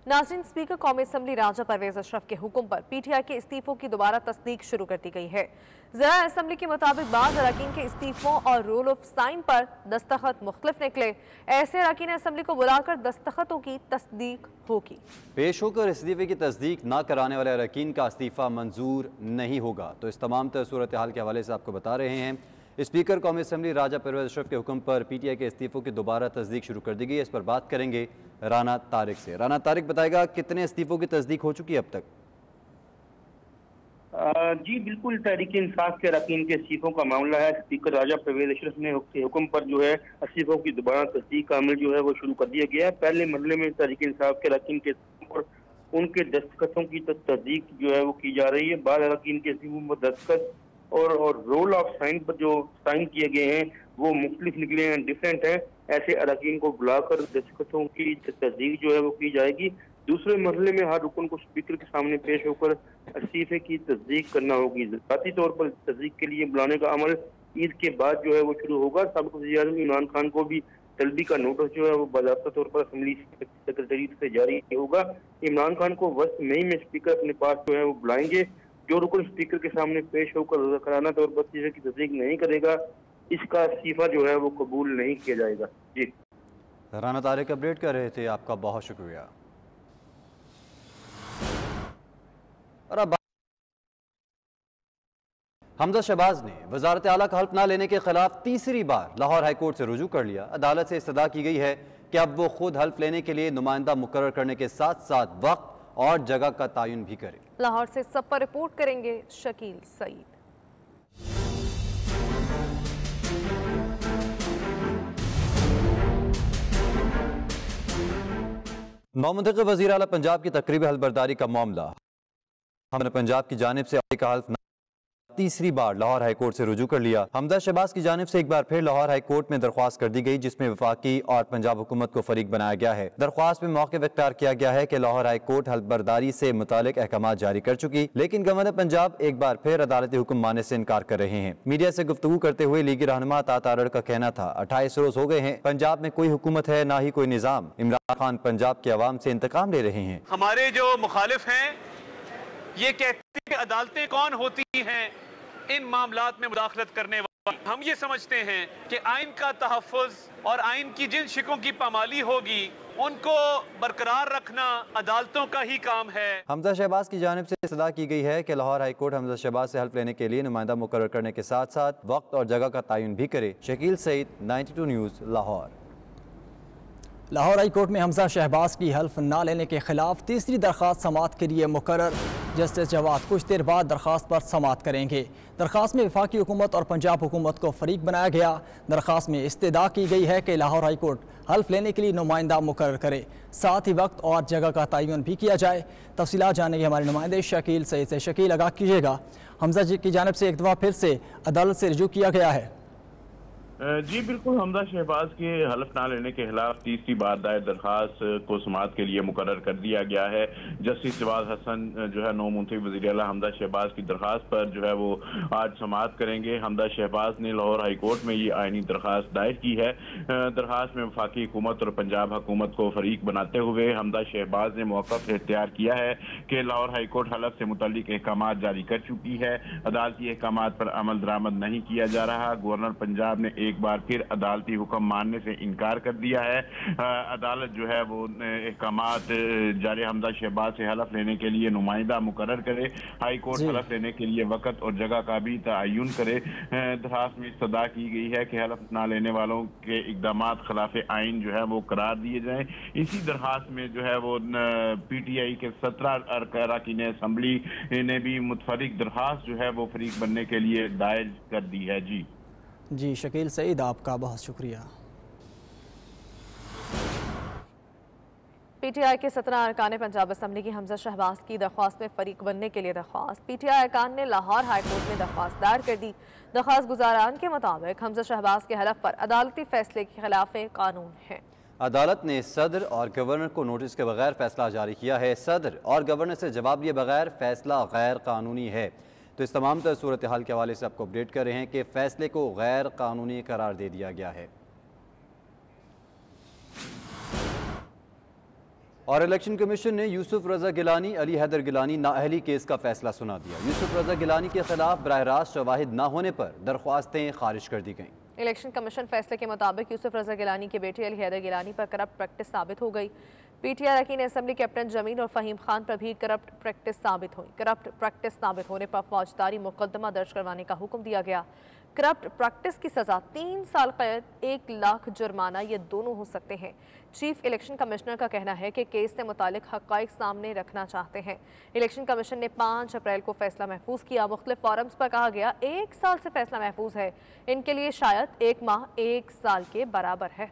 नाज़रीन, स्पीकर कौमी असम्बली राजा परवेज अशरफ के हुक्म पर पीटीआई के इस्तीफों की दोबारा तस्दीक शुरू कर दी गई है। ज़रा असम्बली के मुताबिक बाज़ अरकान के इस्तीफों और रोल ऑफ साइन पर दस्तखत मुख्तलिफ निकले। ऐसे अरकान असम्बली को बुलाकर दस्तखतों की तस्दीक होगी। पेश होकर इस्तीफे की तस्दीक न कराने वाले अरकान का इस्तीफा मंजूर नहीं होगा। तो इस तमाम सूरत हाल के हवाले से आपको बता रहे हैं, स्पीकर कौमी असम्बली राजा परवेज अशरफ के हुक्म पर पीटीआई के इस्तीफों की दोबारा तस्दीक शुरू कर दी गई है। इस पर बात करेंगे राना तारिक से। राना तारिक बताएगा, कितने इस्तीफों की तस्दीक हो चुकी है अब तक? जी बिल्कुल, तहरीक इंसाफ के अरकान के इस्तीफों का मामला है। स्पीकर राजा परवेज अशरफ ने हुक्म पर जो है इस्तीफों की दोबारा तस्दीक का अमल जो है वो शुरू कर दिया गया है। पहले मरहले में तहरीक इंसाफ के अरकान के इस्तीफों पर उनके दस्तखतों की तस्दीक जो है वो की जा रही है। बाद अरकान के इस्तीफों पर दस्तखत और रोल ऑफ साइन पर जो साइन किए गए हैं वो मुख्तलिफ निकले हैं, डिफरेंट हैं। ऐसे अरकान को बुलाकर दस्तखतों की तस्दीक जो है वो की जाएगी। दूसरे मरहले में हर रुकन को स्पीकर के सामने पेश होकर इस्तीफे की तस्दीक करना होगी। ज़ाती तौर पर तस्दीक के लिए बुलाने का अमल ईद के बाद जो है वो शुरू होगा। साबिक़ वज़ीर-ए-आज़म इमरान खान को भी तलबी का नोटिस जो है वो बाज़ाब्ता तौर पर असम्बली सेक्रेटरीट से जारी होगा। इमरान खान को वस्त मई में स्पीकर अपने पास जो है वो बुलाएंगे। जो रुकन स्पीकर के सामने पेश होकर कराना तौर पर इस्तीफे की तस्दीक नहीं करेगा, इसका इस्तीफा जो है वो कबूल नहीं किया जाएगा। जी, राना तारिक अपडेट कर रहे थे, आपका बहुत शुक्रिया। और अब हमजा शहबाज ने वजारत आला का हल्फ न लेने के खिलाफ तीसरी बार लाहौर हाई कोर्ट से रुजू कर लिया। अदालत से इस्तदा की गई है कि अब वो खुद हल्फ लेने के लिए नुमाइंदा मुकर्रर करने के साथ साथ वक्त और जगह का तयन भी करे। लाहौर से सब पर रिपोर्ट करेंगे शकील सईद। नौमुंतखब वज़ीर आला पंजाब की तकरीबी हल्फबर्दारी का मामला। हमने पंजाब की जानिब से का हल्फ तीसरी बार लाहौर हाई कोर्ट से रुजू कर लिया। हमजा शहबाज की जानिब से एक बार फिर लाहौर हाई कोर्ट में दरख्वास्त कर दी गई, जिसमें वफाकी और पंजाब हुकूमत को फरीक बनाया गया है। दरख्वास्त में मौक़िफ़ इख्तियार किया गया है कि लाहौर हाई कोर्ट हल्फबर्दारी से मुतालिक अहकाम जारी कर चुकी, लेकिन गवर्नर पंजाब एक बार फिर अदालती हुक्म मानने से इनकार कर रहे हैं। मीडिया से गुफ्तगू करते हुए लीगी रहनुमा तारड़ का कहना था, 28 रोज हो गए हैं, पंजाब में कोई हुकूमत है ना ही कोई निज़ाम। इमरान खान पंजाब के अवाम से इंतकाम ले रहे हैं। हमारे जो मुखालिफ हैं ये कहते हैं अदालतें कौन होती हैं इन मामलात में मुदाखलत करने वाली। हम ये समझते हैं कि आइन का तहफ़्फ़ुज़ और आइन की जिन शिकों की पामाली होगी उनको बरकरार रखना अदालतों का ही काम है। हमजा शहबाज की जानिब से इस्तदा की गई है कि लाहौर हाई कोर्ट हमजा शहबाज से हल्फ लेने के लिए नुमाइंदा मुकर्रर करने के साथ साथ वक्त और जगह का तयन भी करे। Shakeel Saeed, 92 news, Lahore. Lahore high court में हमजा शहबाज की हल्फ न लेने के खिलाफ तीसरी दरख्वास्त समाअत के लिए मुकर्रर। जस्टिस जवाद कुछ देर बाद दरख्वास्त पर समाअत करेंगे। दरख्वास्त में वफाकी हुकूमत और पंजाब हुकूमत को फरीक बनाया गया। दरख्वास्त में इस्तदा की गई है कि लाहौर हाई कोर्ट हल्फ लेने के लिए नुमाइंदा मुकर्रर करे, साथ ही वक्त और जगह का तयन भी किया जाए। तफसीलात जानेंगे हमारे नुमाइंदे शकील सईद से। शकील, आगाह कीजिएगा, हमजा जी की जानिब से एक दफ़ा फिर से अदालत से रुजू किया गया है। जी बिल्कुल, हमजा शहबाज के हल्फ ना लेने के खिलाफ तीसरी बार दायर दरखास्त को समाअत के लिए मुकर्रर कर दिया गया है। जस्टिस जवाद हसन जो है नौ मुंतखब वज़ीर आला हमजा शहबाज की दरखास्त पर जो है वो आज समाअत करेंगे। हमजा शहबाज ने लाहौर हाई कोर्ट में ये आइनी दरखास्त दायर की है। दरखास्त में वफाकी हुकूमत और पंजाब हुकूमत को फरीक बनाते हुए हमजा शहबाज ने मौक़िफ़ इख्तियार किया है कि लाहौर हाई कोर्ट हल्फ से मुतल्लिक अहकाम जारी कर चुकी है। अदालती अहकाम पर अमल दरामद नहीं किया जा रहा। गवर्नर पंजाब ने एक बार फिर अदालती हुक्म मानने से इनकार कर दिया है। अदालत जो है वो अहकामात जारी हमजा शहबाज से हलफ लेने के लिए नुमाइंदा मुकर्रर करे। हाई कोर्ट हलफ लेने के लिए वक्त और जगह का भी तयन करे। दरखास्त में इस्तदा की गई है कि हलफ ना लेने वालों के इकदाम खिलाफ आइन जो है वो करार दिए जाएं। इसी दरखास्त में जो है वो PTI के 17 अरकान असम्बली ने भी मुतफरिक दरखास्त जो है वो फरीक बनने के लिए दायर कर दी है। जी शकील सईद, आपका बहुत शुक्रिया। PTI के 17 अरकान पंजाब असम्बली की हमजा शहबाज की दरख्वास्त में फरीक बनने के लिए दरख्वास्त PTI अरकान ने लाहौर हाई कोर्ट में दरख्वास्त दायर कर दी। दरख्वास्त गुजारान के मुताबिक हमजा शहबाज के हलफ पर अदालती फैसले के खिलाफ कानून है। अदालत ने सदर और गवर्नर को नोटिस के बगैर फैसला जारी किया है। सदर और गवर्नर से जवाब लिए बगैर फैसला गैर कानूनी है। तो इस तमाम सूरत हाल के हवाले से आपको अपडेट कर रहे हैं कि फैसले को गैर कानूनी करार दे दिया गया है। اور الیکشن کمیشن نے یوسف رضا گیلانی علی حیدر گیلانی نااہلی کیس کا فیصلہ سنا دیا۔ یوسف رضا گیلانی کے خلاف براہ راست شواہد نہ ہونے پر درخواستیں خارج کر دی گئیں۔ الیکشن کمیشن فیصلے کے مطابق یوسف رضا گیلانی کے بیٹے علی حیدر گیلانی پر کرپٹ پریکٹس ثابت ہو گئی۔ پی ٹی آئی اراکین اسمبلی کیپٹن جمیل اور فہیم خان پر بھی کرپٹ پریکٹس ثابت ہوئی۔ کرپٹ پریکٹس ثابت ہونے پر فوجداری مقدمہ درج کروانے کا حکم دیا گیا۔ کرپٹ پریکٹس کی سزا 3 سال قید 1 لاکھ جرمانہ یہ دونوں ہو سکتے ہیں۔ چیف الیکشن کمشنر کا کہنا ہے کہ کیس سے متعلق حقائق سامنے رکھنا چاہتے ہیں۔ الیکشن کمیشن نے 5 اپریل کو فیصلہ محفوظ کیا۔ مختلف فورمز پر کہا گیا 1 سال سے فیصلہ محفوظ ہے، ان کے لیے شاید 1 ماہ 1 سال کے برابر ہے۔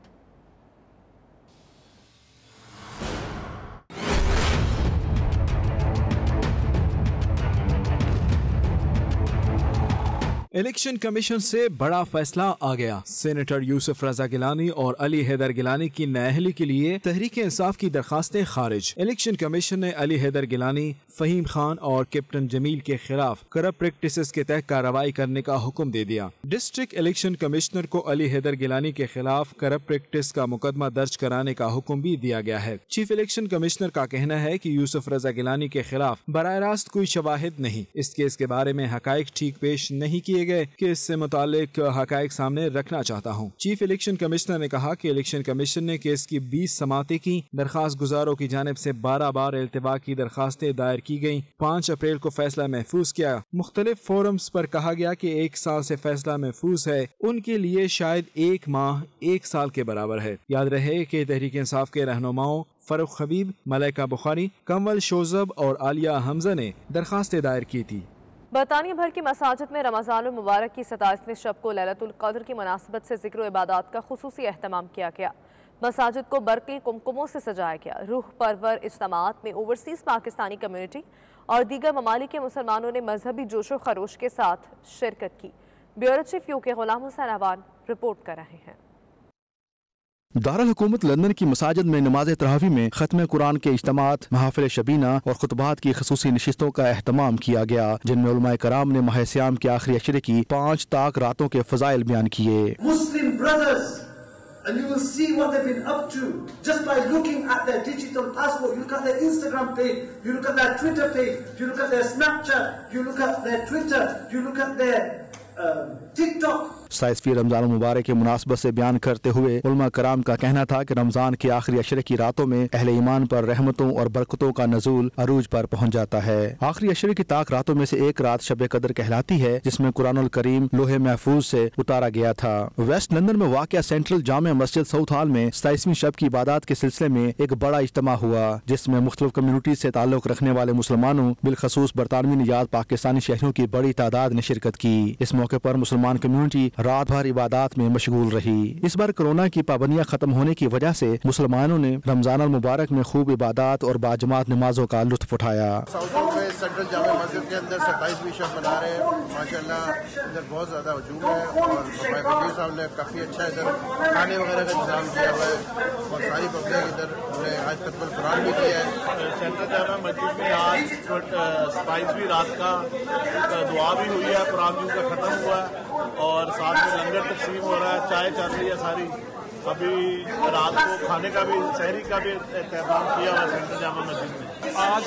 الیکشن کمیشن سے بڑا فیصلہ آ گیا۔ سینیٹر یوسف رضا گیلانی اور علی حیدر گیلانی کی نااہلی کے لیے تحریک انصاف کی درخواستیں خارج۔ الیکشن کمیشن نے علی حیدر گیلانی، فہیم خان اور کیپٹن جمیل کے خلاف کرپٹ پریکٹسز کے تحت کارروائی کرنے کا حکم دے دیا۔ ڈسٹرکٹ الیکشن کمشنر کو علی حیدر گیلانی کے خلاف کرپٹ پریکٹس کا مقدمہ درج کرانے کا حکم بھی دیا گیا ہے۔ چیف الیکشن کمشنر کا کہنا ہے کہ یوسف رضا گیلانی کے خلاف براہ راست کوئی شواہد نہیں۔ اس کیس کے بارے میں حقائق ٹھیک پیش نہیں کیے گئے کہ اس سے متعلق حقائق سامنے رکھنا چاہتا ہوں۔ چیف الیکشن کمشنر نے کہا کہ الیکشن کمیشن نے کیس کی 20 سماعتیں کی۔ درخواست گزاروں کی جانب سے 12 بار التوا کی درخواستیں دائر کی گئیں۔ 5 اپریل کو فیصلہ محفوظ کیا۔ مختلف فورمز پر کہا گیا کہ 1 سال سے فیصلہ محفوظ ہے، ان کے لیے شاید 1 ماہ 1 سال کے برابر ہے۔ یاد رہے کہ تحریک انصاف کے رہنماؤں فاروق حبیب، ملائکہ بخاری، کنول شوذب اور عالیہ حمزہ نے درخواستیں دائر کی تھی۔ برطانیہ بھر کی مساجد میں رمضان المبارک کی 27ویں شب کو لیلۃ القدر کی مناسبت سے ذکر و عبادات کا خصوصی اہتمام کیا گیا۔ مساجد کو برقی کمکموں سے سجایا گیا۔ روح پرور اجتماعات میں اوورسیز پاکستانی کمیونٹی اور دیگر ممالک کے مسلمانوں نے مذہبی جوش و خروش کے ساتھ شرکت کی۔ بیورو چیف یو کے غلام حسین احوان رپورٹ کر رہے ہیں۔ دارالحکومت لندن کی مساجد میں نماز تراویح میں ختم قرآن کے اجتماعات، محافل شبینہ اور خطبات کی خصوصی نشستوں کا اہتمام کیا گیا، جن میں علماء کرام نے ماہ صیام کے آخری عشرے کی 5 تاک راتوں کے فضائل بیان کیے۔ Muslim brothers, and you will see what they've been up to just by looking at their digital passport. You look at their Instagram page, you look at their Twitter page, you look at their Snapchat, you look at their Twitter, you look at their TikTok. 27ویں رمضان المبارک کے مناسبت سے بیان کرتے ہوئے علماء کرام کا کہنا تھا کہ رمضان کے آخری عشرے کی راتوں میں اہل ایمان پر رحمتوں اور برکتوں کا نزول عروج پر پہنچ جاتا ہے۔ آخری عشرے کی تاک راتوں میں سے ایک رات شب قدر کہلاتی ہے، جس میں قرآن الکریم لوح محفوظ سے اتارا گیا تھا۔ ویسٹ لندن میں واقع central Jama Masjid south hall میں 27ویں شب کی عبادات کے سلسلے میں ایک بڑا اجتماع ہوا، جس میں مختلف کمیونٹی سے تعلق رکھنے والے مسلمانوں، بالخصوص برطانوی نژاد پاکستانی شہریوں کی بڑی تعداد نے شرکت کی۔ اس موقع پر مسلمان کمیونٹی رات بھر عبادات میں مشغول رہی۔ اس بار کورونا کی پابندیاں ختم ہونے کی وجہ سے مسلمانوں نے رمضان المبارک میں خوب عبادات اور باجماعت نمازوں کا لطف اٹھایا۔ میں سینٹرل جامع مسجد کے اندر 27ویں شب منا رہے ہیں، ماشاءاللہ ادھر بہت زیادہ ہجوم ہے اور بھائی وزیر صاحب نے کافی اچھا ادھر کھانے وغیرہ کا انتظام کیا ہوا ہے اور ساری پبلک ادھر نے آج ختم القرآن بھی کیا ہے۔ سینٹرل جامع مسجد میں آج 27ویں رات کا دعا بھی ہوئی ہے، قرآن کا ختم ہوا ہے اور ساتھ میں لنگر تقسیم ہو رہا ہے، چائے چل رہی ہے ساری۔ ابھی رات کو کھانے کا بھی، سحری کا بھی اہتمام کیا ہوا سینٹرل جامع مسجد میں۔ آج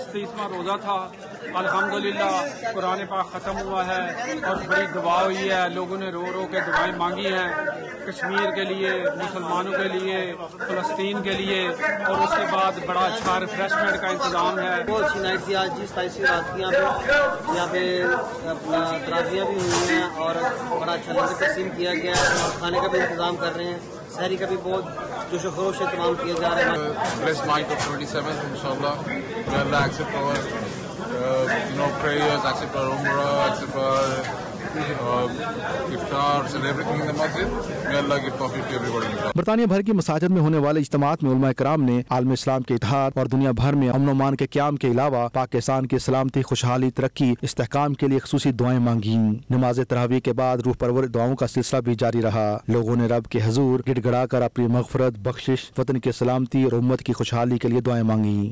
23واں روزہ تھا، الحمدللہ قرآن پاک ختم ہوا ہے اور بڑی دعا ہوئی ہے، لوگوں نے رو رو کے دعائیں مانگی ہیں کشمیر کے لیے، مسلمانوں کے لیے، فلسطین کے لیے، اور اس کے بعد بڑا اچھا ریفریشمنٹ کا انتظام ہے۔ بہت اچھی نائٹ تھی آج جی، 27ویں رات کی یہاں پہ اپنا تراویحیں بھی ہوئی ہیں اور بڑا اچھا لنگر تقسیم کیا گیا ہے، کھانے کا بھی انتظام کر رہے ہیں، سحری کا بھی بہت جوش و خروش سے اہتمام کیا جا رہا ہے۔ Blessed night of 27th, inshallah. May Allah accept our prayers, accept our umrah, accept our iftars and everything in the masjid. May Allah give tawfiq to everybody. برطانیہ بھر کی مساجد میں ہونے والے اجتماعات میں علماء کرام نے عالم اسلام کے اتحاد اور دنیا بھر میں امن و امان کے قیام کے علاوہ پاکستان کی سلامتی، خوشحالی، ترقی، استحکام کے لیے خصوصی دعائیں مانگیں۔ نماز تراویح کے بعد روح پرور دعاؤں کا سلسلہ بھی جاری رہا۔ لوگوں نے رب کے حضور گڑ گڑا کر اپنی مغفرت، بخشش، وطن کی سلامتی اور امت کی خوشحالی کے لیے دعائیں مانگیں۔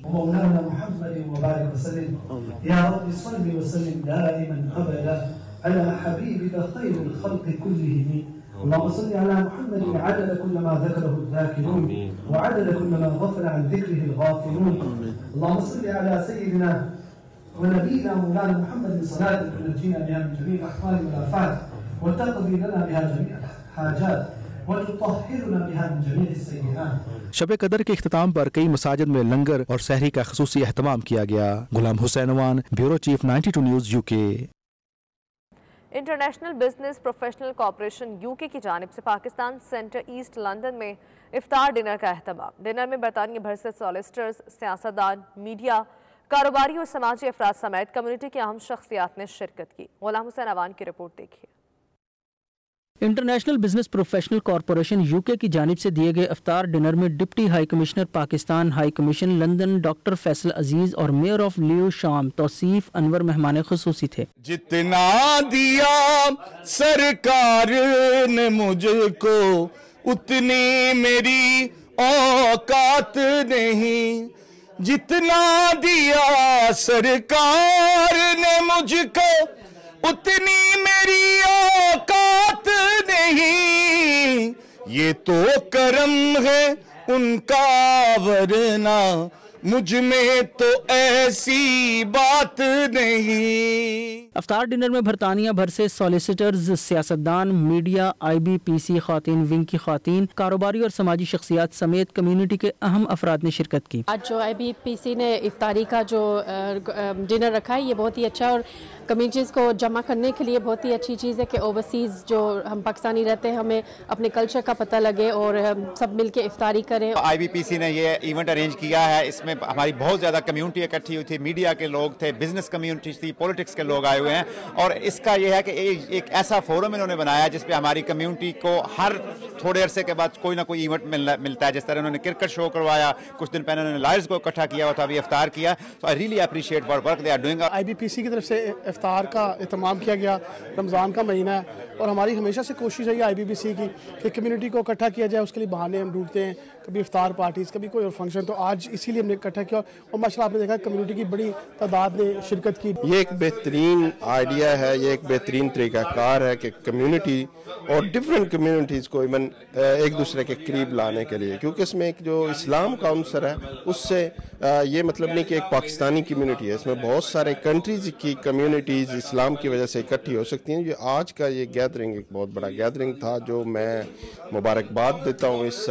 على حبيبك خير الخلق كلهم اللهم صل على محمد عدد كل ما ذكره الذاكرون وعدد كل ما غفل عن ذكره الغافلون. اللهم صل على سيدنا ونبينا مولانا محمد صلاة تنجينا بها من جميع الأحوال والآفات وتقضي لنا بها جميع الحاجات وتطهرنا بها من جميع السيئات. शब कदर के इख्तिताम पर कई मसाजिद में लंगर और सहरी का खसूसी अहतमाम किया गया। Ghulam Hussain Awan, bureau chief 92 news UK। International business professional corporation UK की जानिब से पाकिस्तान सेंटर ईस्ट लंदन में इफ्तार डिनर का अहतमाम। डिनर में बरतानिया भर से सॉलिसिटर्स, सियासतदान, मीडिया, कारोबारी और समाजी अफराद समेत कम्युनिटी की अहम शख्सियात ने शिरकत की। गुलाम हुसैन अवान की रिपोर्ट देखिए। International business professional corporation UK की जानिब से दिए गए इफ्तार डिनर में deputy high commissioner Pakistan, high commission London doctor Faisal Aziz और मेयर ऑफ लियो शाम तौसीफ अनवर मेहमान खुसूसी थे। जितना दिया सरकार ने मुझको उतनी मेरी औकात नहीं, जितना दिया सरकार ने मुझको उतनी मेरी औकात नहीं, ये तो करम है उनका वरना मुझ में तो ऐसी बात नहीं। अफ्तार डिनर में बरतानिया भर से सॉलिसिटर्स, सियासतदान, मीडिया, IBPC खातीन विंग की खातीन, कारोबारी और समाजी शख्सियात समेत कम्युनिटी के अहम अफराद ने शिरकत की। आज जो IBPC ने इफ्तारी का जो डिनर रखा है ये बहुत ही अच्छा और कम्युनिटीज़ को जमा करने के लिए बहुत ही अच्छी चीज़ है कि ओवरसीज़ जो हम पाकिस्तानी रहते हैं हमें अपने कल्चर का पता लगे और सब मिल के इफ्तारी करें। IBPC ने ये इवेंट अरेंज किया है, इसमें हमारी बहुत ज़्यादा कम्युनिटी इकट्ठी हुई थी, मीडिया के लोग थे, बिजनेस कम्युनिटी थी, पॉलिटिक्स के लोग आए हुए हैं और इसका ये है कि एक ऐसा फोरम इन्होंने बनाया जिसपे हमारी कम्युनिटी को हर थोड़े अरसे के बाद कोई ना कोई इवेंट मिलता है। जिस तरह उन्होंने क्रिकेट शो करवाया, कुछ दिन पहले उन्होंने लायर्स को इकट्ठा किया हुआ था, अभी इफ्तार किया। तो I really appreciate what work they are doing. IBPC की तरफ से इफ्तार का इत्माम किया गया, रमज़ान का महीना है और हमारी हमेशा से कोशिश है IBPC की कि कम्युनिटी को इकट्ठा किया जाए। उसके लिए बहाने हम ढूंढते हैं, कभी इफ्तार पार्टीज़, कभी कोई और फंक्शन, तो आज इसीलिए हमने इकट्ठा किया और माशाल्लाह आपने देखा कम्युनिटी की बड़ी तादाद ने शिरकत की। ये एक बेहतरीन आइडिया है, ये एक बेहतरीन तरीक़ाकार है कि कम्युनिटी और डिफरेंट कम्युनिटीज़ को इवन एक दूसरे के करीब लाने के लिए, क्योंकि इसमें एक जो इस्लाम का अंसर है उससे ये मतलब नहीं कि एक पाकिस्तानी कम्युनिटी है, इसमें बहुत सारे कंट्रीज़ की कम्युनिटीज़ इस्लाम की वजह से इकट्ठी हो सकती हैं। ये आज का ये गैदरिंग एक बहुत बड़ा गैदरिंग था जो मैं मुबारकबाद देता हूँ इस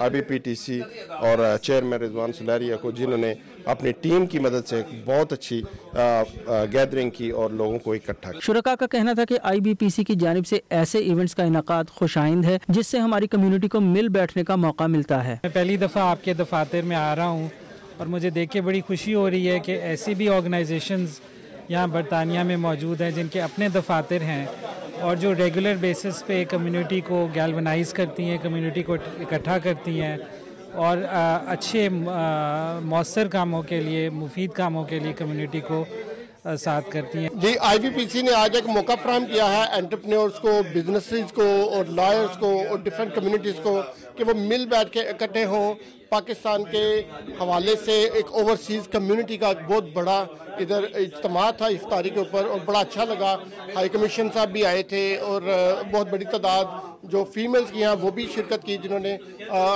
IBPTC और चेयरमैन रिजवान सुलैरिया को, जिन्होंने अपनी टीम की मदद से एक बहुत अच्छी गैदरिंग की और लोगों को इकट्ठा किया। शुरका का कहना था कि IBPC की जानिब से ऐसे इवेंट्स का इनकाद खुशाइंद है जिससे हमारी कम्युनिटी को मिल बैठने का मौका मिलता है। मैं पहली दफ़ा आपके दफातर में आ रहा हूँ और मुझे देख के बड़ी खुशी हो रही है कि ऐसी भी ऑर्गेनाइजेशंस यहाँ बरतानिया में मौजूद हैं जिनके अपने दफातर हैं और जो रेगुलर बेसिस पे कम्युनिटी को गैल्वनाइज करती हैं, कम्युनिटी को इकट्ठा करती हैं और अच्छे मौसर कामों के लिए, मुफीद कामों के लिए कम्युनिटी को साथ करती हैं। जी IBPC ने आज एक मौका फराहम किया है एंटरप्रेन्योर्स को, बिजनेसेस को और लॉयर्स को और डिफरेंट कम्युनिटीज़ को कि वो मिल बैठ के इकट्ठे हों। पाकिस्तान के हवाले से एक ओवरसीज़ कम्युनिटी का बहुत बड़ा इधर इज्तिमा था इफ्तारी के ऊपर और बड़ा अच्छा लगा। हाई कमीशन साहब भी आए थे और बहुत बड़ी तादाद जो फीमेल्स की हैं वो भी शिरकत की, जिन्होंने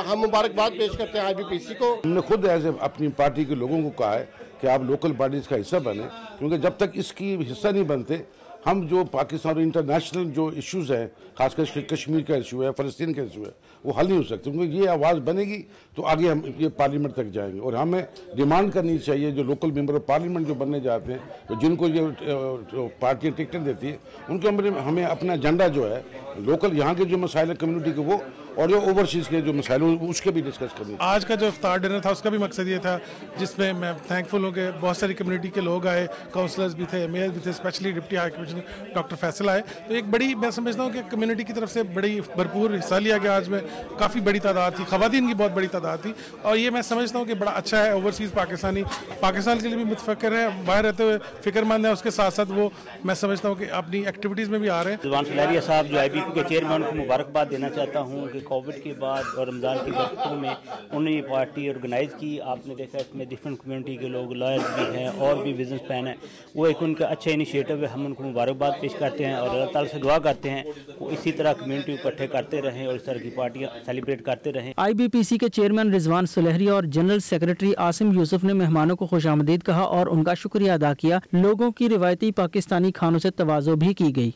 हम मुबारकबाद पेश करते हैं IBPC को। हमने खुद ऐसे अपनी पार्टी के लोगों को कहा है कि आप लोकल पार्टीज़ का हिस्सा बने, क्योंकि जब तक इसकी हिस्सा नहीं बनते हम जो पाकिस्तान और इंटरनेशनल जो इश्यूज़ हैं, खासकर कश्मीर का इशू है, फ़लस्तीन का इशू है, वो हल नहीं हो सकते। क्योंकि ये आवाज़ बनेगी तो आगे हम ये पार्लियामेंट तक जाएंगे और हमें डिमांड करनी चाहिए जो लोकल मेंबर ऑफ पार्लियामेंट जो बनने जाते हैं, तो जिनको ये पार्टियाँ टिकटें देती है, उनके हमें अपना एजेंडा जो है लोकल यहाँ के जो मसाइल है कम्युनिटी के वो और जो ओवरसीज़ के जो मसाइल उसके भी डिस्कस करनी। आज का जो इफ्तार डिनर था उसका भी मकसद ये था जिसमें मैं थैंकफुल हूँ कि बहुत सारी कम्युनिटी के लोग आए, काउंसलर्स भी थे, मेयर भी थे, specially deputy high commissioner doctor Faisal आए। तो एक बड़ी, मैं समझता हूँ कि कम्युनिटी की तरफ से बड़ी भरपूर हिस्सा लिया गया। आज में काफ़ी बड़ी तादाद थी, ख़वातीन की बहुत बड़ी तादाद थी और ये मैं समझता हूँ कि बड़ा अच्छा है। ओवरसीज़ पाकिस्तानी पाकिस्तान के लिए भी मुतफक्र है, बाहर रहते हुए फिक्रमंद है, उसके साथ साथ वो मैं समझता हूँ कि अपनी एक्टिविटीज़ में भी आ रहे हैं। रिजवान सुलैरिया साहब जो IBP के चेयरमैन, उनको मुबारकबाद देना चाहता हूँ कि کووڈ کے بعد اور رمضان کی برکتوں میں انہوں نے یہ پارٹی آرگنائز کی. آپ نے دیکھا اس میں ڈفرینٹ کمیونٹی کے لوگ لائرز بھی ہیں اور بھی بزنس مین ہیں. وہ ایک ان کا اچھا انیشیٹو ہے, ہم ان کو مبارکباد پیش کرتے ہیں اور اللہ تعالیٰ سے دعا کرتے ہیں وہ اسی طرح کمیونٹی کو اکٹھے کرتے رہیں اور اس طرح کی پارٹیاں سیلیبریٹ کرتے رہیں. IBPC کے چیئرمین رضوان سلیحری اور جنرل سیکرٹری عاصم یوسف نے مہمانوں کو خوش آمدید کہا اور ان کا شکریہ ادا کیا. لوگوں کی روایتی پاکستانی کھانوں سے تواضع بھی کی گئی.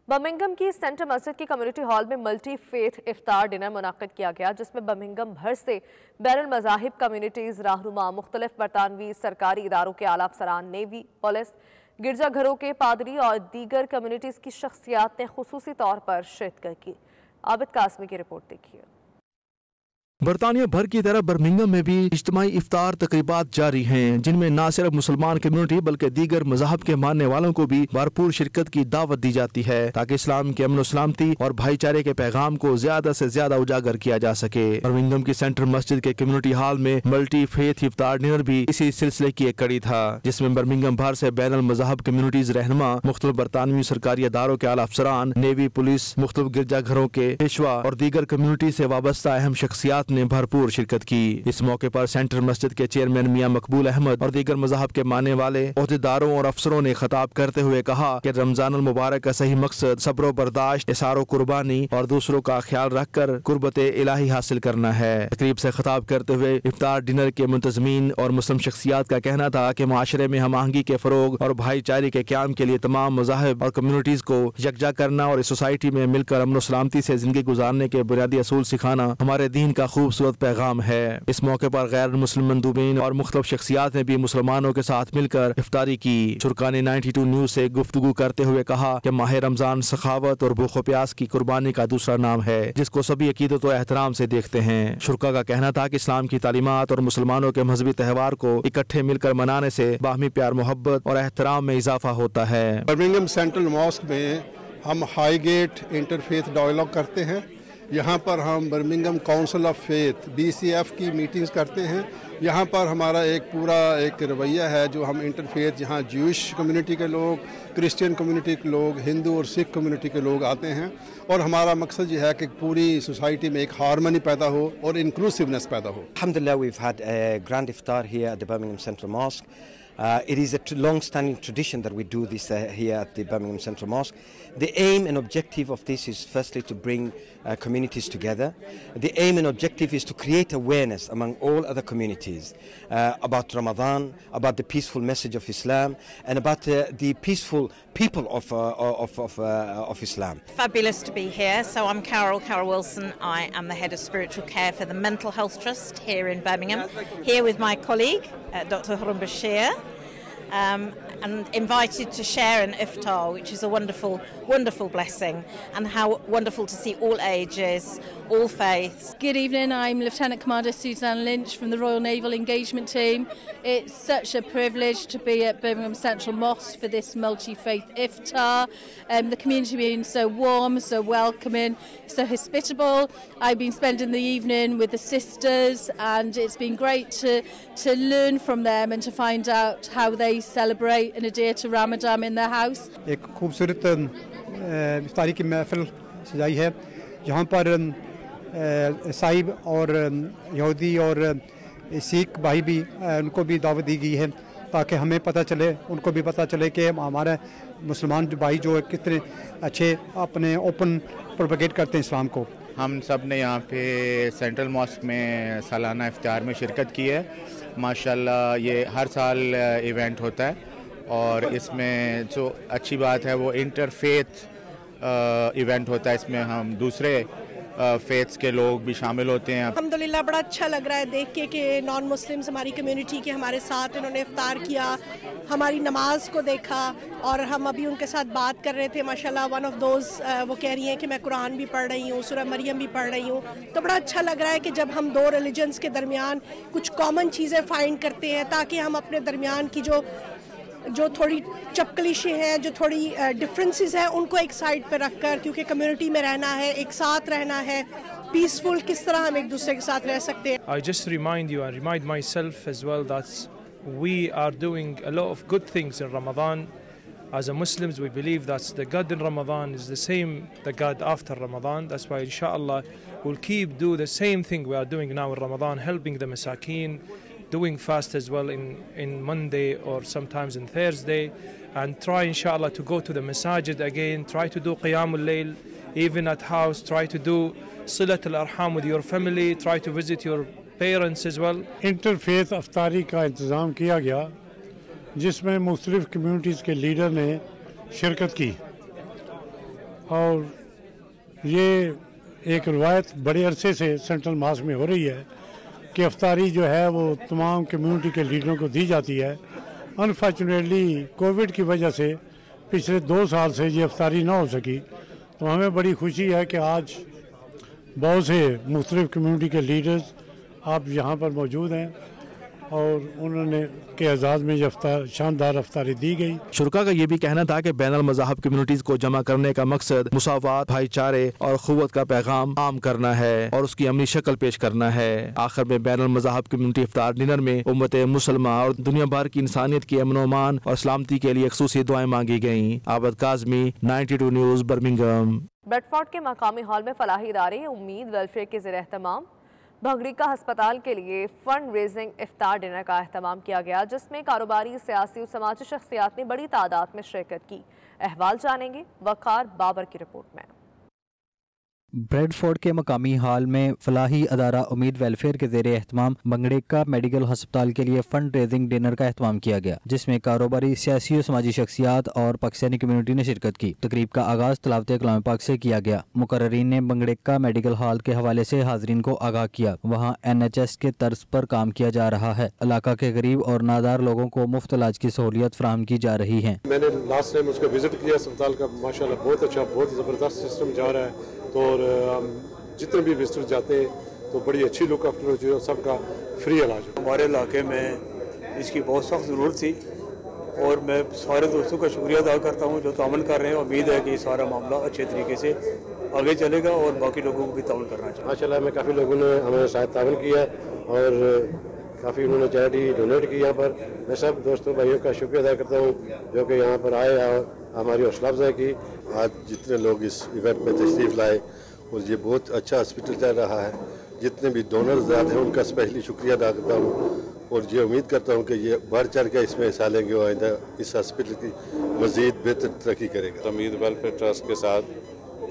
برمنگھم کی سینٹر مسجد کی کمیونٹی ہال میں ملٹی فیتھ افطار ڈنر منعقد کیا گیا جس میں برمنگھم بھر سے بین المذاہب کمیونٹیز, رہنما, مختلف برطانوی سرکاری اداروں کے اعلیٰ افسران, نیوی, پولیس, گرجا گھروں کے پادری اور دیگر کمیونٹیز کی شخصیات نے خصوصی طور پر شرکت کی. عابد قاسمی کی رپورٹ دیکھیے. برطانیہ بھر کی طرح برمنگھم میں بھی اجتماعی افطار تقریبات جاری ہیں جن میں نہ صرف مسلمان کمیونٹی بلکہ دیگر مذاہب کے ماننے والوں کو بھی بھرپور شرکت کی دعوت دی جاتی ہے تاکہ اسلام کے امن و سلامتی اور بھائی چارے کے پیغام کو زیادہ سے زیادہ اجاگر کیا جا سکے. برمنگھم کی سینٹر مسجد کے کمیونٹی ہال میں ملٹی فیتھ افطار ڈنر بھی اسی سلسلے کی ایک کڑی تھا جس میں برمنگھم بھر سے بین المذاہب کمیونٹیز, رہنما, مختلف برطانوی سرکاری اداروں کے اعلیٰ افسران, نیوی, پولیس, مختلف گرجا گھروں کے پیشوا اور دیگر کمیونٹی سے وابستہ اہم شخصیات نے بھرپور شرکت کی. اس موقع پر سینٹر مسجد کے چیئرمین میاں مقبول احمد اور دیگر مذاہب کے ماننے والے عہدیداروں اور افسروں نے خطاب کرتے ہوئے کہا کہ رمضان المبارک کا صحیح مقصد صبر و برداشت, اثار و قربانی اور دوسروں کا خیال رکھ کر قربت الہی حاصل کرنا ہے. تقریب سے خطاب کرتے ہوئے افطار ڈنر کے منتظمین اور مسلم شخصیات کا کہنا تھا کہ معاشرے میں ہم آہنگی کے فروغ اور بھائی چارے کے قیام کے لیے تمام مذاہب اور کمیونٹیز کو یکجا کرنا اور اس سوسائٹی میں مل کر امن و سلامتی سے زندگی گزارنے کے بنیادی اصول سکھانا ہمارے دین کا خوبصورت پیغام ہے. اس موقع پر غیر مسلم مندوبین اور مختلف شخصیات نے بھی مسلمانوں کے ساتھ مل کر افطاری کی. شرکا نے 92 نیوز سے گفتگو کرتے ہوئے کہا کہ ماہ رمضان سخاوت اور بھوک و پیاس کی قربانی کا دوسرا نام ہے جس کو سبھی عقیدت و احترام سے دیکھتے ہیں. شرکا کا کہنا تھا کہ اسلام کی تعلیمات اور مسلمانوں کے مذہبی تہوار کو اکٹھے مل کر منانے سے باہمی پیار, محبت اور احترام میں اضافہ ہوتا ہے. برمنگھم سینٹرل ماسک میں ہم ہائی گیٹ انٹرفیتھ ڈائیلاگ کرتے ہیں. یہاں پر ہم Birmingham council of faith BCF کی میٹنگز کرتے ہیں. یہاں پر ہمارا ایک رویہ ہے جو ہم انٹرفیتھ, جہاں جیوش کمیونٹی کے لوگ, کرسچین کمیونٹی کے لوگ, ہندو اور سکھ کمیونٹی کے لوگ آتے ہیں اور ہمارا مقصد یہ ہے کہ پوری سوسائٹی میں ایک ہارمنی پیدا ہو اور انکلوسیونیس پیدا ہو. Alhamdulillah, we've had a grand iftar here at the Birmingham Central Mosque. It is a long-standing tradition that we do this here at the Birmingham Central Mosque. The aim and objective of this is firstly to bring communities together. The aim and objective is to create awareness among all other communities about Ramadan, about the peaceful message of Islam, and about the peaceful people of Islam. Fabulous to be here. So I'm Carol Wilson. I am the head of spiritual care for the Mental Health Trust here in Birmingham. Here with my colleague, Dr. Harun Bashir. And invited to share an iftar, which is a wonderful, wonderful blessing, and how wonderful to see all ages, all faiths. Good evening, I'm Lieutenant Commander Suzanne Lynch from the Royal Naval Engagement Team. It's such a privilege to be at Birmingham Central Mosque for this multi-faith iftar. The community being so warm, so welcoming, so hospitable. I've been spending the evening with the sisters, and it's been great to learn from them and to find out how they celebrate and adhere to Ramadan in their house. ایک خوبصورت افطاری کی محفل سجائی ہے جہاں پر عیسائی اور یہودی اور سکھ بھائی بھی ان کو بھی دعوت دی گئی ہے تاکہ ہمیں پتہ چلے, ان کو بھی پتہ چلے کہ ہمارے مسلمان بھائی جو کتنے اچھے اپنے اوپن پروپیگیٹ کرتے ہیں اسلام کو. ہم سب نے یہاں پہ سینٹرل ماسک میں سالانہ افطار میں شرکت کی ہے. ماشاءاللہ یہ ہر سال ایونٹ ہوتا ہے اور اس میں جو اچھی بات ہے وہ انٹر فیتھ ایونٹ ہوتا ہے. اس میں ہم دوسرے فیتھس کے لوگ بھی شامل ہوتے ہیں. الحمدللہ بڑا اچھا لگ رہا ہے دیکھ کے کہ نان مسلمز ہماری کمیونٹی کے ہمارے ساتھ انہوں نے افطار کیا, ہماری نماز کو دیکھا اور ہم ابھی ان کے ساتھ بات کر رہے تھے. ماشاءاللہ ون آف دوز وہ کہہ رہی ہیں کہ میں قرآن بھی پڑھ رہی ہوں, سورہ مریم بھی پڑھ رہی ہوں. تو بڑا اچھا لگ رہا ہے کہ جب ہم دو ریلیجنز کے درمیان کچھ کامن چیزیں فائنڈ کرتے ہیں تاکہ ہم اپنے درمیان کی جو تھوڑی چپکلیشیں ہیں, جو تھوڑی ڈفرینسز ہیں, ان کو ایک سائڈ پہ رکھ کر, کیونکہ کمیونٹی میں رہنا ہے, ایک ساتھ رہنا ہے, پیسفل کس طرح ہم ایک دوسرے کے ساتھ رہ سکتے ہیں. I just remind you and remind myself as well that we are doing a lot of good things in Ramadan. As a Muslims, we believe that the God in Ramadan is the same, the God after Ramadan. That's why, inshallah, we'll keep do the same thing we are doing now in Ramadan, helping the Masakeen, doing fast as well in Monday or sometimes in Thursday, and try, inshallah, to go to the masajid again, try to do Qiyamul Layl, even at house, try to do Silat al-Arham with your family, try to visit your parents as well. Interfaith अफ्तारी का इंतज़ाम किया गया जिसमें मुख्तलिफ communities के leader ने शिरकत की और ये एक रवायत बड़े अरसे से सेंट्रल मॉस्क में हो रही है कि अफ्तारी जो है वो तमाम कम्यूनिटी के लीडरों को दी जाती है। अनफॉर्चुनेटली कोविड की वजह से पिछले 2 साल से ये अफ्तारी ना हो सकी, तो हमें बड़ी खुशी है कि आज बहुत से मुख्तलिफ कम्यूनिटी के लीडर्स आप यहाँ पर मौजूद हैं और उन्होंने के एजाज़ में ये शानदार अफ्तारी दी गई। शुरका का ये भी कहना था कि बैनुल मज़ाहब कम्युनिटीज़ को जमा करने का मकसद मुसावात, भाईचारे और ख़ुव्वत का पैगाम आम करना है और उसकी अमली शक्ल पेश करना है। आखिर में बैनुल मज़ाहब कम्युनिटी इफ्तार डिनर में उम्मत मुसलमा और दुनिया भर की इंसानियत की अमन व अमान और सलामती के लिए ख़ुसूसी दुआएं मांगी गयीं। आबद काज़मी, 92 न्यूज़, बर्मिंघम। ब्रेडफोर्ड के मकामी हॉल में फलाही इदारे उम्मीद वेलफेयर के ज़ेर एहतमाम भंगड़िका अस्पताल के लिए फंड रेजिंग इफ्तार डिनर का अहतमाम किया गया, जिसमें कारोबारी, सियासी और समाजी शख्सियात ने बड़ी तादाद में शिरकत की। अहवाल जानेंगे वकार बाबर की रिपोर्ट में। ब्रेडफोर्ड के मकामी हाल में फलाही अदारा उम्मीद वेलफेयर के ज़ेरे एहतमाम बंगड़िका मेडिकल अस्पताल के लिए फंड रेजिंग डिनर का एहतमाम किया गया, जिसमें कारोबारी, सियासी और समाजी शख्सियात और पाकिस्तानी कम्युनिटी ने शिरकत की। तकरीब का आगाज़ तिलावत कलाम पाक से किया गया। मुकर्ररीन ने बंगड़िका मेडिकल हॉल के हवाले से हाज़रीन को आगाह किया। वहाँ NHS के तर्ज पर काम किया जा रहा है। इलाका के गरीब और नादार लोगों को मुफ्त इलाज की सहूलियत फराहम की जा रही है। मैंने लास्ट टाइम उसका विजिट किया अस्पताल का, माशाल्लाह बहुत अच्छा, बहुत ज़बरदस्त सिस्टम जा रहा है। तो और जितने भी विजिटर जाते हैं तो बड़ी अच्छी लुक आफ्टर जो सबका फ्री इलाज हो। हमारे इलाके में इसकी बहुत सख्त ज़रूरत थी और मैं सारे दोस्तों का शुक्रिया अदा करता हूँ जो ताउन कर रहे हैं। उम्मीद है कि ये सारा मामला अच्छे तरीके से आगे चलेगा और बाकी लोगों को भी ताउन करना चाहिए। माशाल्लाह में काफ़ी लोगों ने हमें शायद ताउन किया और काफ़ी उन्होंने चैरिटी डोनेट की। यहाँ पर मैं सब दोस्तों भाइयों का शुक्रिया अदा करता हूँ जो कि यहाँ पर आए और हमारी हौसला अफजाई की। आज जितने लोग इस इवेंट में तशरीफ़ लाए और ये बहुत अच्छा हॉस्पिटल चल रहा है, जितने भी डोनर्स हैं उनका स्पेशली शुक्रिया अदा करता हूँ और ये उम्मीद करता हूँ कि ये बढ़ चढ़ के इसमें हिस्सा लेंगे और आइंदा इस हॉस्पिटल की मज़ीद बेहतर तरक्की करेगा। उम्मीद वेलफेयर ट्रस्ट के साथ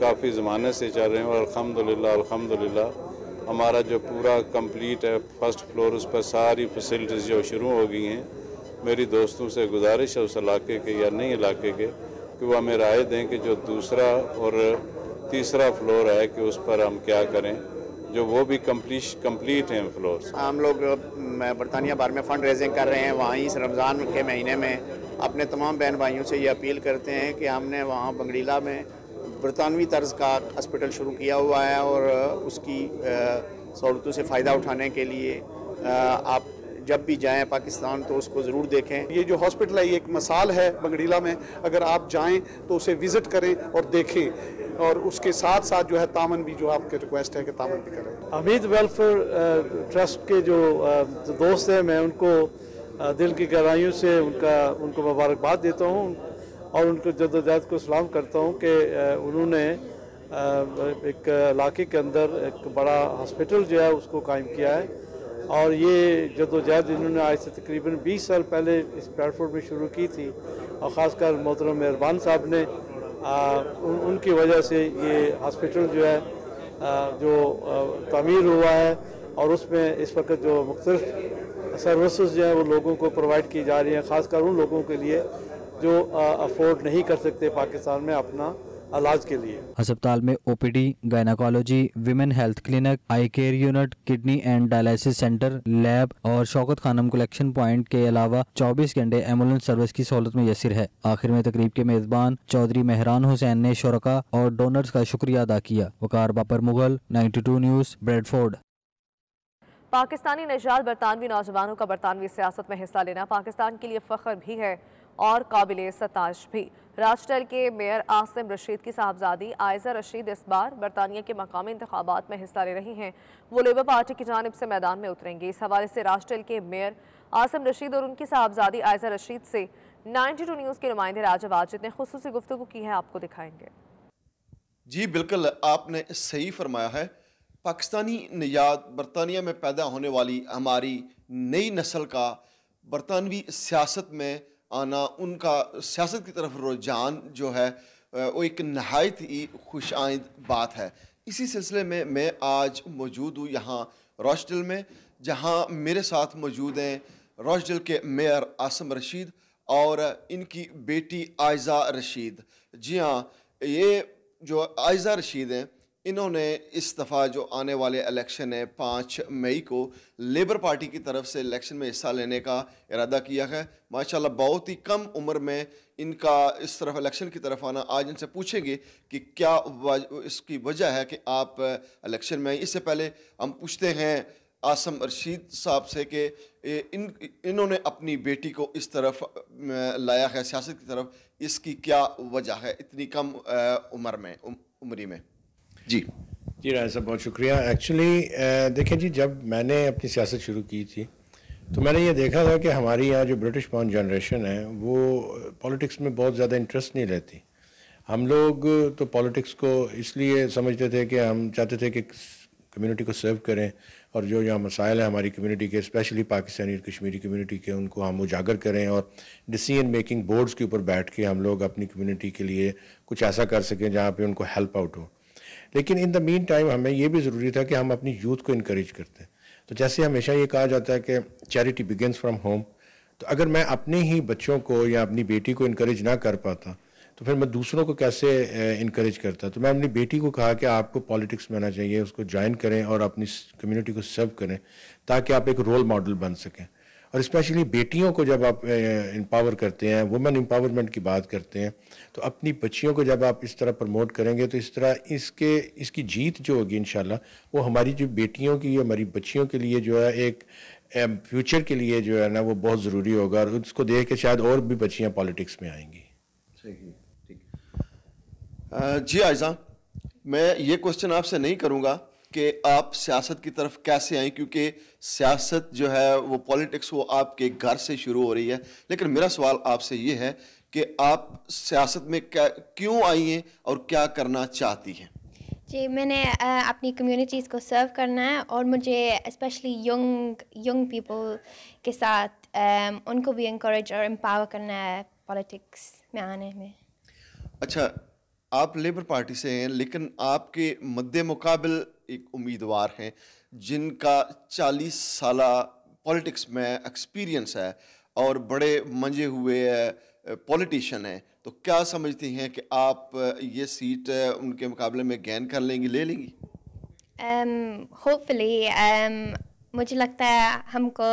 काफ़ी ज़माने से चल रहे हैं और अल्हम्दुलिल्लाह हमारा जो पूरा कंप्लीट है, फर्स्ट फ्लोर उस पर सारी फैसिलिटीज़ जो शुरू हो गई हैं। मेरी दोस्तों से गुजारिश है उस इलाके के या नए इलाके के कि वो हमें राय दें कि जो दूसरा और तीसरा फ्लोर है कि उस पर हम क्या करें, जो वो भी कंप्लीट हैं फ्लोर्स। हम लोग बरतानिया बार में फ़ंड रेजिंग कर रहे हैं। वहाँ इस रमज़ान के महीने में अपने तमाम बहन भाइयों से ये अपील करते हैं कि हमने वहाँ बंगड़ीला में बरतानवी तर्ज का हॉस्पिटल शुरू किया हुआ है और उसकी सहूलतों से फ़ायदा उठाने के लिए आप जब भी जाएं पाकिस्तान तो उसको ज़रूर देखें। ये जो हॉस्पिटल है ये एक मिसाल है बंगड़ीला में, अगर आप जाएं तो उसे विज़िट करें और देखें और उसके साथ साथ जो है तामन भी, जो आपके रिक्वेस्ट है कि तामन भी करें। उम्मीद वेलफेयर ट्रस्ट के जो दोस्त हैं मैं उनको दिल की गहराइयों से उनको मुबारकबाद देता हूँ और उनको जद्दोजहद को सलाम करता हूँ कि उन्होंने एक इलाके के अंदर एक बड़ा हॉस्पिटल जो है उसको कायम किया है और ये जद्दोजहद इन्होंने आज से तकरीबन 20 साल पहले इस प्लेटफॉर्म में शुरू की थी और ख़ासकर मोहतरम मेहरबान साहब ने उनकी वजह से ये हॉस्पिटल जो है जो तामीर हुआ है और उसमें इस वक्त जो मुख्तलिफ सर्विसेज जो हैं वो लोगों को प्रोवाइड की जा रही हैं, ख़ासकर उन लोगों के लिए जो अफोर्ड नहीं कर सकते पाकिस्तान में अपना इलाज के लिए। अस्पताल में OPD, gynaecology, women health clinic, I care unit, kidney and dialysis centre, lab और शौकत खानम कलेक्शन पॉइंट के अलावा 24 घंटे एम्बुलेंस सर्विस की सहूलत मुयस्सर है। आखिर में तकरीब के मेज़बान चौधरी मेहरान हुसैन ने शुरका और डोनर्स का शुक्रिया अदा किया। वकार बापर मुगल, 92 न्यूज़, ब्रेडफोर्ड। पाकिस्तानी नजात बरतानवी नौजवानों का बरतानवी सियासत में हिस्सा लेना पाकिस्तान के लिए फ़ख्र भी है और काबिल सताश भी। राजटेल के मेयर आसिम रशीद की साहबजादी आयजा रशीद इस बार बरतानिया के मकामी इंतखाबात में हिस्सा ले रही हैं। वो लेबर पार्टी की जानिब से मैदान में उतरेंगे। इस हवाले से राजटेल के मेयर आसिम रशीद और उनकी साहबजादी आयजा रशीद से 92 न्यूज़ के नुमाइंदे राजा वाजिद ने खुसूसी गुफ्तगू की है, आपको दिखाएंगे। जी बिल्कुल, आपने सही फरमाया है। पाकिस्तानी नियाद बरतानिया में पैदा होने वाली हमारी नई नस्ल का बरतानवी सियासत में आना, उनका सियासत की तरफ रुझान जो है वो एक नहायत ही खुशाइंद बात है। इसी सिलसिले में मैं आज मौजूद हूँ यहाँ रोशडिल में, जहाँ मेरे साथ मौजूद हैं रोशडिल के मेयर आसम रशीद और इनकी बेटी आयज़ा रशीद। जी हाँ, ये जो आयज़ा रशीद हैं, इन्होंने इस दफ़ा जो आने वाले इलेक्शन है 5 मई को लेबर पार्टी की तरफ से इलेक्शन में हिस्सा लेने का इरादा किया है। माशाल्लाह बहुत ही कम उम्र में इनका इस तरफ इलेक्शन की तरफ आना। आज इनसे पूछेंगे कि क्या इसकी वजह है कि आप इलेक्शन में आए। इससे पहले हम पूछते हैं आसम रशीद साहब से कि इन्होंने अपनी बेटी को इस तरफ लाया है सियासत की तरफ, इसकी क्या वजह है इतनी कम उम्री में। जी राय साहब बहुत शुक्रिया। एक्चुअली देखें जी, जब मैंने अपनी सियासत शुरू की थी तो मैंने ये देखा था कि हमारी यहाँ जो ब्रिटिश बॉर्न जनरेशन है वो पॉलिटिक्स में बहुत ज़्यादा इंटरेस्ट नहीं लेती। हम लोग तो पॉलिटिक्स को इसलिए समझते थे कि हम चाहते थे कि कम्युनिटी को सर्व करें और जो यहाँ मसाइल है हमारी कम्युनिटी के, स्पेशली पाकिस्तानी और कश्मीरी कम्युनिटी के, उनको हम उजागर करें और डिसीजन मेकिंग बोर्ड्स के ऊपर बैठ के हम लोग अपनी कम्युनिटी के लिए कुछ ऐसा कर सकें जहाँ पे उनको हेल्प आउट हो। लेकिन इन द मीन टाइम हमें ये भी ज़रूरी था कि हम अपनी यूथ को इनकरेज करते हैं। तो जैसे हमेशा ये कहा जाता है कि चैरिटी बिगिंस फ्रॉम होम, तो अगर मैं अपने ही बच्चों को या अपनी बेटी को इनकरेज ना कर पाता तो फिर मैं दूसरों को कैसे इनकरेज करता। तो मैं अपनी बेटी को कहा कि आपको पॉलिटिक्स में आना चाहिए, उसको ज्वाइन करें और अपनी कम्युनिटी को सर्व करें ताकि आप एक रोल मॉडल बन सकें। और स्पेशली बेटियों को जब आप एम्पावर करते हैं, वुमेन एम्पावरमेंट की बात करते हैं, तो अपनी बच्चियों को जब आप इस तरह प्रमोट करेंगे तो इस तरह इसकी जीत जो होगी इंशाल्लाह वो हमारी जो बेटियों की, हमारी बच्चियों के लिए जो है एक फ्यूचर के लिए जो है ना वो बहुत ज़रूरी होगा और उसको देख के शायद और भी बच्चियाँ पॉलिटिक्स में आएंगी। जी आयज़ा, मैं ये क्वेश्चन आपसे नहीं करूँगा कि आप सियासत की तरफ कैसे आए, क्योंकि सियासत जो है वो पॉलिटिक्स वो आपके घर से शुरू हो रही है। लेकिन मेरा सवाल आपसे ये है कि आप सियासत में क्यों आई हैं और क्या करना चाहती हैं? जी, मैंने अपनी कम्युनिटीज़ को सर्व करना है और मुझे स्पेशली यंग पीपल के साथ उनको भी इंकरेज और एम्पावर करना है पॉलिटिक्स में आने में। अच्छा, आप लेबर पार्टी से हैं, लेकिन आपके मद्दे मुकाबिल एक उम्मीदवार हैं जिनका 40 साला पॉलिटिक्स में एक्सपीरियंस है और बड़े मंजे हुए पॉलिटिशियन हैं, तो क्या समझती हैं कि आप ये सीट उनके मुकाबले में गेन कर लेंगी, ले लेंगी? होपफुली मुझे लगता है हमको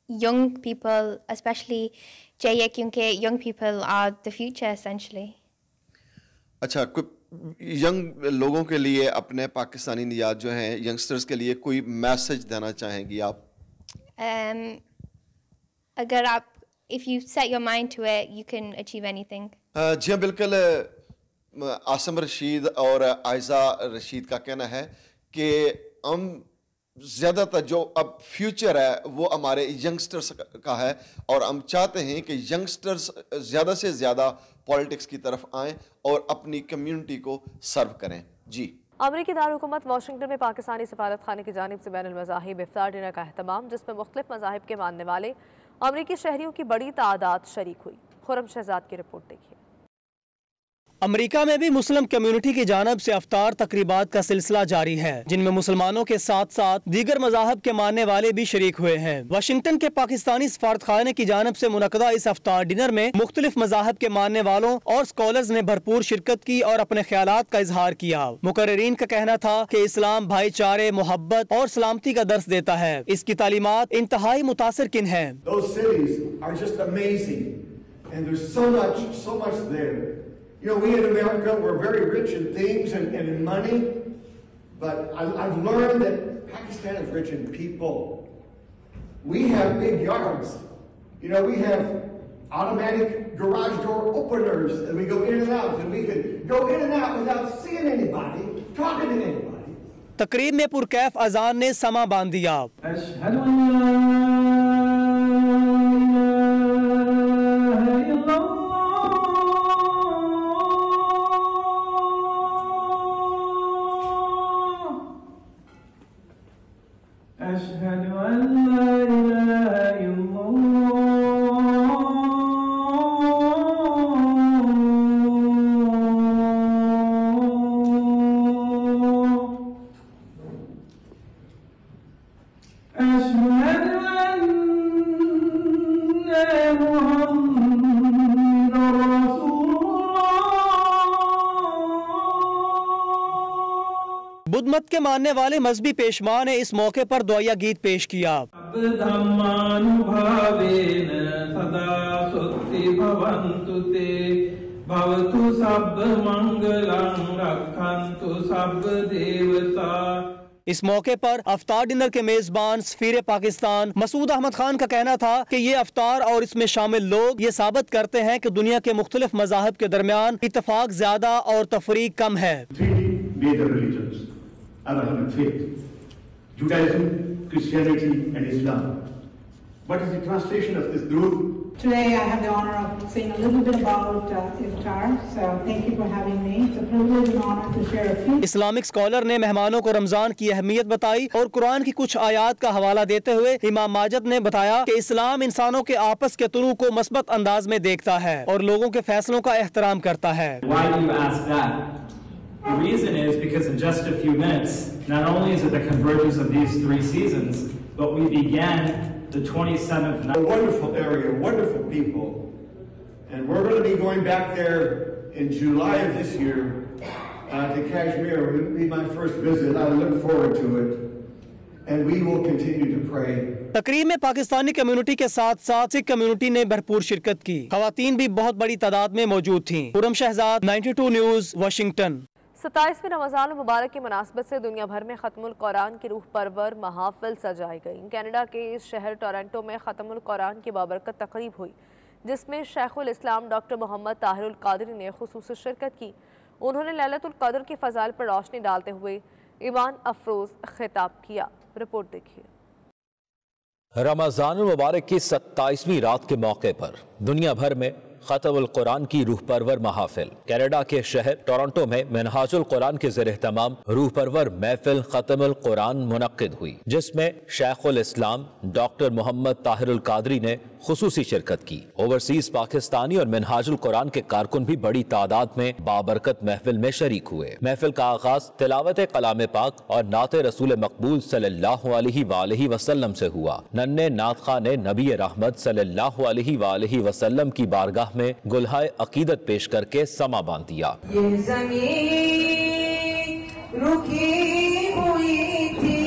यंग पीपल स्पेशली चाहिए क्योंकि young people are the future essentially. अच्छा, यंग लोगों के लिए, अपने पाकिस्तानी नियाद जो हैं यंगस्टर्स के लिए कोई मैसेज देना चाहेंगी आप? अगर आप if you set your mind to it you can achieve anything। जी हाँ, बिल्कुल। आसम रशीद और आयज़ा रशीद का कहना है कि हम ज़्यादातर जो अब फ्यूचर है वो हमारे यंगस्टर्स का है और हम चाहते हैं कि यंगस्टर्स ज़्यादा से ज़्यादा पॉलिटिक्स की तरफ आएं और अपनी कम्युनिटी को सर्व करें। जी, अमरीकी दारुल-हुकूमत वाशिंगटन में पाकिस्तानी सफारत खाने की जानिब से बैनुल मज़ाहिब इफ्तार डिनर का अहतमाम, जिसमें मुख्तलिफ मज़ाहिब के मानने वाले अमरीकी शहरियों की बड़ी तादाद शरीक हुई। खुरम शहजाद की रिपोर्ट देखिए। अमेरिका में भी मुस्लिम कम्युनिटी की जानिब से अफ्तार तकरीबात का सिलसिला जारी है, जिनमें मुसलमानों के साथ साथ दीगर मज़ाहब के मानने वाले भी शरीक हुए हैं। वाशिंगटन के पाकिस्तानी सफारत खाने की जानिब से मुनक़दा इस अफ्तार डिनर में मुख्तलिफ मज़ाहब के मानने वालों और स्कॉलर्स ने भरपूर शिरकत की और अपने ख्यालात का इजहार किया। मुकर्रिरीन का कहना था कि इस्लाम भाईचारे, मोहब्बत और सलामती का दर्स देता है। इसकी तालीमात इंतहाई मुतासिर किन है। You know, we in America, we're very rich in things and in money, but I've learned that Pakistan is rich in people. We have big yards. You know, we have automatic garage door openers, and we go in and out, and we can go in and out without seeing anybody, talking to anybody. तकरीब में पुरकैफ अजान ने समा बांध दिया। بدھ مت کے ماننے والے مذہبی پیشوا نے اس موقع پر دعائیا گیت پیش کیا۔ اس موقع پر افطار ڈنر کے میزبان سفیر پاکستان مسعود احمد خان کا کہنا تھا کہ یہ افطار اور اس میں شامل لوگ یہ ثابت کرتے ہیں کہ دنیا کے مختلف مذاہب کے درمیان اتفاق زیادہ اور تفریق کم ہے۔ Abrahamic faith, Judaism, Christianity and Islam. What is the translation of this group? Today I have the honor of saying a little bit about Iftar, so thank you for having me. It's a privilege and honor to share a few. Islamic scholar نے مہمانوں کو رمضان کی اہمیت بتائی اور قرآن کی کچھ آیات کا حوالہ دیتے ہوئے امام ماجد نے بتایا کہ اسلام انسانوں کے آپس کے طلوع کو مثبت انداز میں دیکھتا ہے اور لوگوں کے فیصلوں کا احترام کرتا ہے۔ Why do you ask that? The reason is because in just a few minutes, not only is it the convergence of these three seasons, but we began the 27th night. A wonderful area, wonderful people. And we're going to be going back there in July of this year to Kashmir. It will be my first visit. I look forward to it. And we will continue to pray. تقریب میں Pakistani community کے ساتھ ساتھ سکھ community نے بھرپور شرکت کی۔ خواتین بھی بہت بڑی تعداد میں موجود تھیں۔ خرم شہزاد، 92 نیوز، واشنگٹن۔ 27ویں رمضان المبارک کی مناسبت سے دنیا بھر میں ختم القرآن کی روح پرور محافل سجائی گئیں۔ کینیڈا کے اس شہر ٹورنٹو میں ختم القرآن کی بابرکت تقریب ہوئی، جس میں شیخ الاسلام ڈاکٹر محمد طاہر القادری نے خصوصی شرکت کی۔ انہوں نے لیلۃ القدر کے فضائل پر روشنی ڈالتے ہوئے ایمان افروز خطاب کیا۔ رپورٹ دیکھیے۔ رمضان المبارک کی 27ویں رات کے موقع پر دنیا بھر میں ختم القرآن کی روح پرور محافل۔ کینیڈا کے شہر ٹورنٹو میں منہاج القرآن کے زیر اہتمام روح پرور محفل ختم القرآن منعقد ہوئی، جس میں شیخ الاسلام ڈاکٹر محمد طاہر القادری نے خصوصی شرکت کی۔ اوورسیز پاکستانی اور منہاج القرآن کے کارکن بھی بڑی تعداد میں بابرکت محفل میں شریک ہوئے۔ محفل کا آغاز تلاوت کلام پاک اور نعت رسول مقبول صلی اللہ علیہ وآلہ وسلم سے ہوا۔ ننھے نعت خواں نے نبی رحمت صلی اللہ علیہ وآلہ وسلم کی بارگاہ میں گلہائے عقیدت پیش کر کے سما باندھ دیا۔ یہ زمین رکی ہوئی تھی،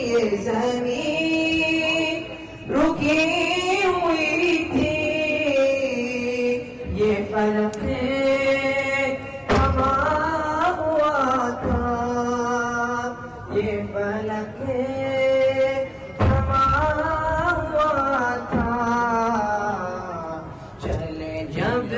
یہ زمین رکی ہوئی تھی، یہ فلک تھما ہوا تھا، یہ فلک تھما ہوا تھا، چلے جب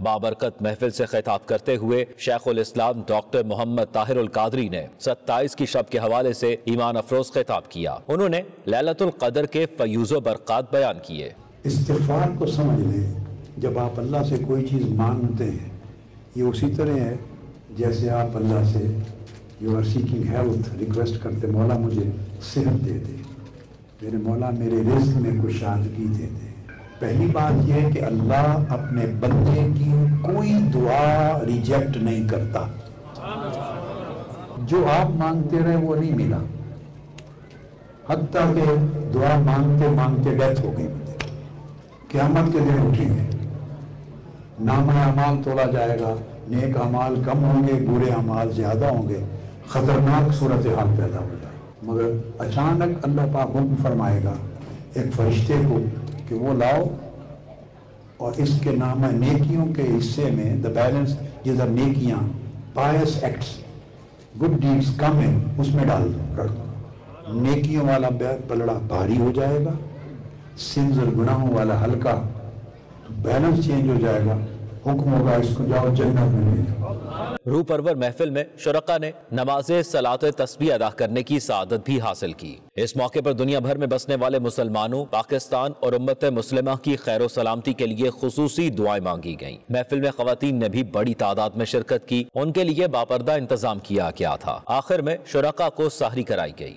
بابرکت محفل سے خطاب کرتے ہوئے شیخ الاسلام ڈاکٹر محمد طاہر القادری نے 27 کی شب کے حوالے سے ایمان افروز خطاب کیا۔ انہوں نے لیلۃ القدر کے فیوز و برکات بیان کیے۔ استغفار کو سمجھ لیں، جب آپ اللہ سے کوئی چیز مانگتے ہیں یہ اسی طرح ہے جیسے آپ اللہ سے you are seeking health request کرتے، مولا مجھے صحت دے دے، میرے مولا میرے رزق میں کشادگی دے دے۔ پہلی بات یہ ہے کہ اللہ اپنے بندے کی کوئی دعا ریجیکٹ نہیں کرتا۔ جو آپ مانگتے رہے وہ نہیں ملا، حتیٰ کہ دعا مانگتے مانگتے ڈیتھ ہو گئی، قیامت کے دن اٹھیں گے، نامہ اعمال تولا جائے گا، نیک اعمال کم ہوں گے، برے اعمال زیادہ ہوں گے، خطرناک صورتحال پیدا ہو جائے۔ مگر اچانک اللہ پاک حکم فرمائے گا ایک فرشتے کو کہ وہ لاؤ اور اس کے نامہ نیکیوں کے حصے میں دا بیلنس یہ سب نیکیاں پائس ایکٹس گڈ ڈیڈز کم ان اس میں ڈال دو، نیکیوں والا پلڑا بھاری ہو جائے گا، سنز اور گناہوں والا ہلکا، تو بیلنس چینج ہو جائے گا، حکم ہوگا اس کو جاؤ جنت میں لے جاؤ۔ روح پرور محفل میں شرکا نے نماز صلاۃ تسبیح ادا کرنے کی سعادت بھی حاصل کی۔ اس موقع پر دنیا بھر میں بسنے والے مسلمانوں، پاکستان اور امت مسلمہ کی خیر و سلامتی کے لیے خصوصی دعائیں مانگی گئیں۔ محفل میں خواتین نے بھی بڑی تعداد میں شرکت کی، ان کے لیے باپردہ انتظام کیا گیا تھا۔ آخر میں شرکا کو سحری کرائی گئی۔